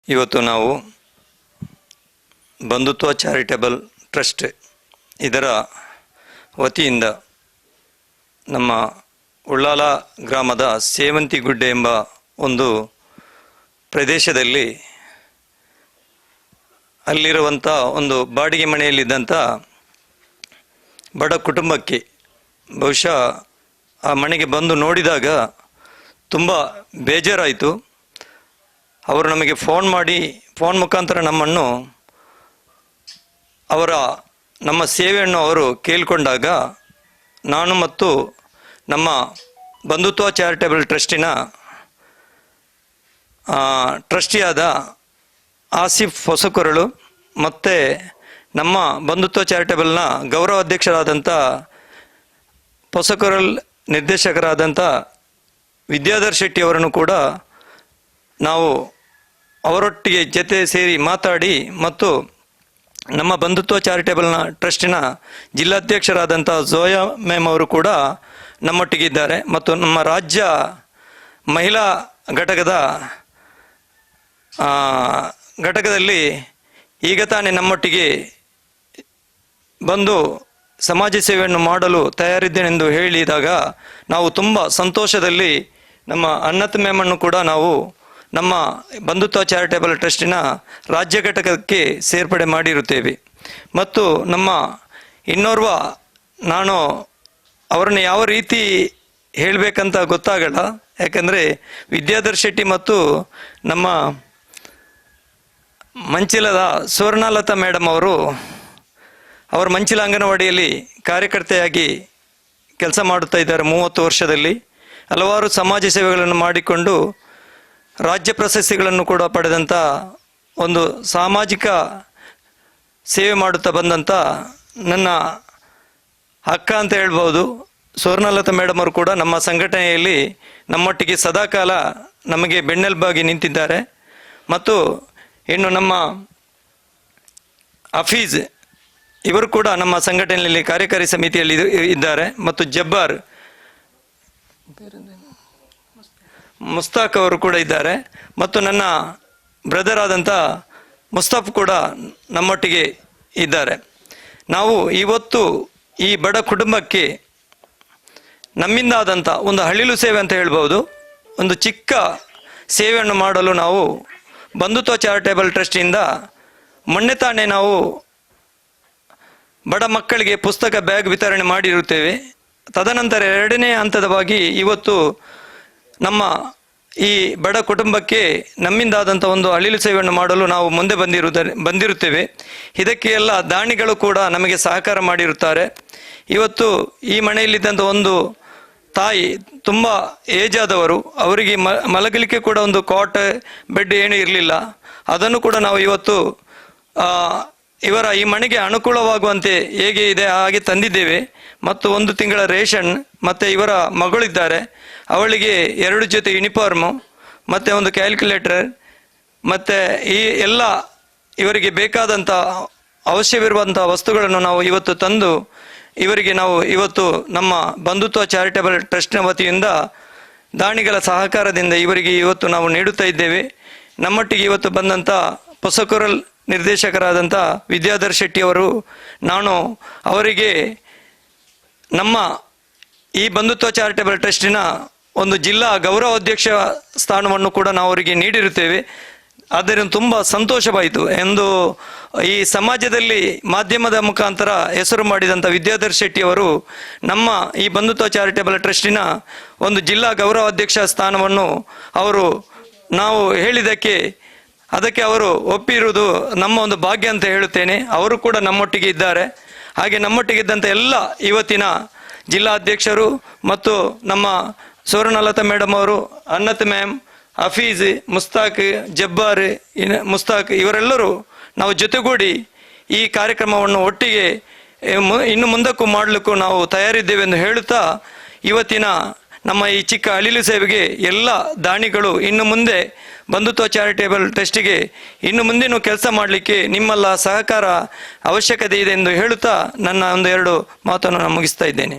ಇವತ್ತು ನಾವು ಬಂಧುತ್ವ charitable trust ಇದರ ವತಿಯಿಂದ ನಮ್ಮ ಉಳ್ಳಾಲ ಗ್ರಾಮದ ಸೇವಂತಿಗುಡ್ಡೆ ಎಂಬ ಒಂದು ಪ್ರದೇಶದಲ್ಲಿ ಅಲ್ಲಿರುವಂಥ ಒಂದು ಬಾಡಿಗೆ ಮನೆಯಲ್ಲಿದ್ದಂಥ ಬಡ ಕುಟುಂಬಕ್ಕೆ ಬಹುಶಃ ಆ ಮನೆಗೆ ಬಂದು ನೋಡಿದಾಗ ತುಂಬ ಬೇಜಾರಾಯಿತು. ಅವರು ನಮಗೆ ಫೋನ್ ಮುಖಾಂತರ ನಮ್ಮ ಸೇವೆಯನ್ನು ಅವರು ಕೇಳಿಕೊಂಡಾಗ ನಾನು ಮತ್ತು ನಮ್ಮ ಬಂಧುತ್ವ ಚಾರಿಟೇಬಲ್ ಟ್ರಸ್ಟಿನ ಟ್ರಸ್ಟಿಯಾದ ಆಸಿಫ್ ಹೊಸಕೊರಳು ಮತ್ತು ನಮ್ಮ ಬಂಧುತ್ವ ಚಾರಿಟೇಬಲ್ನ ಗೌರವ ಅಧ್ಯಕ್ಷರಾದಂಥ ಹೊಸಕೊರಲ್ ನಿರ್ದೇಶಕರಾದಂಥ ವಿದ್ಯಾಧರ್ ಶೆಟ್ಟಿ ಅವರನ್ನು ಕೂಡ ನಾವು ಅವರೊಟ್ಟಿಗೆ ಜೊತೆ ಸೇರಿ ಮಾತಾಡಿ ಮತ್ತು ನಮ್ಮ ಬಂಧುತ್ವ ಚಾರಿಟೇಬಲ್ನ ಟ್ರಸ್ಟಿನ ಜಿಲ್ಲಾಧ್ಯಕ್ಷರಾದಂಥ ಝೋಯಾ ಮ್ಯಾಮ್ ಅವರು ಕೂಡ ನಮ್ಮೊಟ್ಟಿಗಿದ್ದಾರೆ ಮತ್ತು ನಮ್ಮ ರಾಜ್ಯ ಮಹಿಳಾ ಘಟಕದಲ್ಲಿ ಈಗ ತಾನೇ ನಮ್ಮೊಟ್ಟಿಗೆ ಬಂದು ಸಮಾಜ ಸೇವೆಯನ್ನು ಮಾಡಲು ತಯಾರಿದ್ದೇನೆಂದು ಹೇಳಿದಾಗ ನಾವು ತುಂಬ ಸಂತೋಷದಲ್ಲಿ ನಮ್ಮ ಅನ್ನತ್ ಮ್ಯಾಮನ್ನು ಕೂಡ ನಾವು ನಮ್ಮ ಬಂಧುತ್ವ ಚಾರಿಟೇಬಲ್ ಟ್ರಸ್ಟಿನ ರಾಜ್ಯ ಘಟಕಕ್ಕೆ ಸೇರ್ಪಡೆ ಮಾಡಿರುತ್ತೇವೆ. ಮತ್ತು ನಮ್ಮ ಇನ್ನೋರ್ವ ನಾನು ಅವರನ್ನು ಯಾವ ರೀತಿ ಹೇಳಬೇಕಂತ ಗೊತ್ತಾಗಲ್ಲ, ಯಾಕಂದರೆ ವಿದ್ಯಾಧರ್ ಶೆಟ್ಟಿ ಮತ್ತು ನಮ್ಮ ಮಂಚಿಲದ ಸುವರ್ಣಲತಾ ಮೇಡಮ್ ಅವರು ಮಂಚಿಲ ಅಂಗನವಾಡಿಯಲ್ಲಿ ಕಾರ್ಯಕರ್ತೆಯಾಗಿ ಕೆಲಸ ಮಾಡುತ್ತಾ ಇದ್ದಾರೆ. 30 ವರ್ಷದಲ್ಲಿ ಹಲವಾರು ಸಮಾಜ ಸೇವೆಗಳನ್ನು ಮಾಡಿಕೊಂಡು ರಾಜ್ಯ ಪ್ರಶಸ್ತಿಗಳನ್ನು ಕೂಡ ಪಡೆದಂಥ ಒಂದು ಸಾಮಾಜಿಕ ಸೇವೆ ಮಾಡುತ್ತಾ ಬಂದಂಥ ನನ್ನ ಅಕ್ಕ ಅಂತ ಹೇಳ್ಬೋದು. ಸುವರ್ಣಲತಾ ಮೇಡಮ್ ಅವರು ಕೂಡ ನಮ್ಮ ಸಂಘಟನೆಯಲ್ಲಿ ನಮ್ಮೊಟ್ಟಿಗೆ ಸದಾಕಾಲ ನಮಗೆ ಬೆನ್ನೆಲುಬಾಗಿ ನಿಂತಿದ್ದಾರೆ. ಮತ್ತು ಇನ್ನು ನಮ್ಮ ಹಫೀಜ್ ಇವರು ಕೂಡ ನಮ್ಮ ಸಂಘಟನೆಯಲ್ಲಿ ಕಾರ್ಯಕಾರಿ ಸಮಿತಿಯಲ್ಲಿ ಇದ್ದಾರೆ. ಮತ್ತು ಜಬ್ಬಾರ್ ಮುಸ್ತಾಕ್ ಅವರು ಕೂಡ ಇದ್ದಾರೆ. ಮತ್ತು ನನ್ನ ಬ್ರದರ್ ಆದಂಥ ಮುಸ್ತಫ್ ಕೂಡ ನಮ್ಮೊಟ್ಟಿಗೆ ಇದ್ದಾರೆ. ನಾವು ಇವತ್ತು ಈ ಬಡ ಕುಟುಂಬಕ್ಕೆ ನಮ್ಮಿಂದ ಆದಂಥ ಒಂದು ಹಳ್ಳಿಲು ಸೇವೆ ಅಂತ ಹೇಳ್ಬೋದು, ಒಂದು ಚಿಕ್ಕ ಸೇವೆಯನ್ನು ಮಾಡಲು ನಾವು ಬಂಧುತ್ವ ಚಾರಿಟೇಬಲ್ ಟ್ರಸ್ಟಿಂದ ಮೊನ್ನೆ ತಾನೇ ನಾವು ಬಡ ಮಕ್ಕಳಿಗೆ ಪುಸ್ತಕ ಬ್ಯಾಗ್ ವಿತರಣೆ ಮಾಡಿರುತ್ತೇವೆ. ತದನಂತರ 2ನೇ ಹಂತದವಾಗಿ ಇವತ್ತು ನಮ್ಮ ಈ ಬಡ ಕುಟುಂಬಕ್ಕೆ ನಮ್ಮಿಂದಾದಂಥ ಒಂದು ಅಳಿಲು ಸೇವೆಯನ್ನು ಮಾಡಲು ನಾವು ಮುಂದೆ ಬಂದಿರುತ್ತೇವೆ. ಇದಕ್ಕೆ ಎಲ್ಲ ದಾನಿಗಳು ಕೂಡ ನಮಗೆ ಸಹಕಾರ ಮಾಡಿರುತ್ತಾರೆ. ಇವತ್ತು ಈ ಮನೆಯಲ್ಲಿದ್ದಂಥ ಒಂದು ತಾಯಿ ತುಂಬ ಏಜ್ ಆದವರು, ಅವರಿಗೆ ಮಲಗಲಿಕ್ಕೆ ಕೂಡ ಒಂದು ಕಾಟ್ ಬೆಡ್ ಏನೂ ಇರಲಿಲ್ಲ. ಅದನ್ನು ಕೂಡ ನಾವು ಇವತ್ತು ಇವರ ಈ ಮನೆಗೆ ಅನುಕೂಲವಾಗುವಂತೆ ಹೇಗೆ ಇದೆ ಹಾಗೆ ತಂದಿದ್ದೇವೆ. ಮತ್ತು 1 ತಿಂಗಳ ರೇಷನ್, ಮತ್ತು ಇವರ ಮಗಳಿದ್ದಾರೆ, ಅವಳಿಗೆ 2 ಜೊತೆ ಯೂನಿಫಾರ್ಮು ಮತ್ತು ಒಂದು ಕ್ಯಾಲ್ಕುಲೇಟರ್, ಮತ್ತು ಈ ಎಲ್ಲ ಇವರಿಗೆ ಬೇಕಾದಂಥ ಅವಶ್ಯವಿರುವಂಥ ವಸ್ತುಗಳನ್ನು ನಾವು ಇವತ್ತು ತಂದು ಇವರಿಗೆ ನಾವು ಇವತ್ತು ನಮ್ಮ ಬಂಧುತ್ವ ಚಾರಿಟೇಬಲ್ ಟ್ರಸ್ಟ್ನ ವತಿಯಿಂದ ದಾನಿಗಳ ಸಹಕಾರದಿಂದ ಇವರಿಗೆ ಇವತ್ತು ನಾವು ನೀಡುತ್ತಾ ಇದ್ದೇವೆ. ನಮ್ಮೊಟ್ಟಿಗೆ ಇವತ್ತು ಬಂದಂಥ ಹೊಸಕೊರಲ್ ನಿರ್ದೇಶಕರಾದಂಥ ವಿದ್ಯಾಧರ್ ಶೆಟ್ಟಿ ಅವರು, ನಾನು ಅವರಿಗೆ ನಮ್ಮ ಈ ಬಂಧುತ್ವ ಚಾರಿಟೇಬಲ್ ಟ್ರಸ್ಟಿನ ಒಂದು ಜಿಲ್ಲಾ ಗೌರವ ಅಧ್ಯಕ್ಷ ಸ್ಥಾನವನ್ನು ಕೂಡ ನಾವು ಅವರಿಗೆ ನೀಡಿರುತ್ತೇವೆ. ಆದ್ದರಿಂದ ತುಂಬ ಸಂತೋಷವಾಯಿತು ಎಂದು ಈ ಸಮಾಜದಲ್ಲಿ ಮಾಧ್ಯಮದ ಮುಖಾಂತರ ಹೆಸರು ಮಾಡಿದಂಥ ವಿದ್ಯಾಧರ್ ಶೆಟ್ಟಿ ಅವರು ನಮ್ಮ ಈ ಬಂಧುತ್ವ ಚಾರಿಟೇಬಲ್ ಟ್ರಸ್ಟಿನ ಒಂದು ಜಿಲ್ಲಾ ಗೌರವ ಅಧ್ಯಕ್ಷ ಸ್ಥಾನವನ್ನು ನಾವು ಹೇಳಿದ್ದಕ್ಕೆ ಅದಕ್ಕೆ ಅವರು ಒಪ್ಪಿರುವುದು ನಮ್ಮ ಒಂದು ಭಾಗ್ಯ ಅಂತ ಹೇಳುತ್ತೇನೆ. ಅವರು ಕೂಡ ನಮ್ಮೊಟ್ಟಿಗೆ ಇದ್ದಾರೆ. ಹಾಗೆ ನಮ್ಮೊಟ್ಟಿಗಿದ್ದಂಥ ಎಲ್ಲ ಇವತ್ತಿನ ಜಿಲ್ಲಾಧ್ಯಕ್ಷರು ಮತ್ತು ನಮ್ಮ ಸುವರ್ಣಲತಾ ಮೇಡಮ್ ಅವರು, ಅನ್ನತ್ ಮ್ಯಾಮ್, ಹಫೀಜ್, ಮುಸ್ತಾಕ್, ಜಬ್ಬಾರ್, ಮುಸ್ತಾಕ್ ಇವರೆಲ್ಲರೂ ನಾವು ಜೊತೆಗೂಡಿ ಈ ಕಾರ್ಯಕ್ರಮವನ್ನು ಒಟ್ಟಿಗೆ ಇನ್ನು ಮುಂದಕ್ಕೂ ಮಾಡಲಿಕ್ಕೂ ನಾವು ತಯಾರಿದ್ದೇವೆ ಎಂದು ಹೇಳುತ್ತಾ, ಇವತ್ತಿನ ನಮ್ಮ ಈ ಚಿಕ್ಕ ಅಳಿಲು ಸೇವೆಗೆ ಎಲ್ಲ ದಾನಿಗಳು ಇನ್ನು ಮುಂದೆ ಬಂಧುತ್ವ ಚಾರಿಟೇಬಲ್ ಟ್ರಸ್ಟಿಗೆ ಇನ್ನು ಮುಂದೇನು ಕೆಲಸ ಮಾಡಲಿಕ್ಕೆ ನಿಮ್ಮೆಲ್ಲ ಸಹಕಾರ ಅವಶ್ಯಕತೆ ಇದೆ ಎಂದು ಹೇಳುತ್ತಾ ನನ್ನ 1-2 ಮಾತನ್ನು ನಾನು ಮುಗಿಸ್ತಾ ಇದ್ದೇನೆ.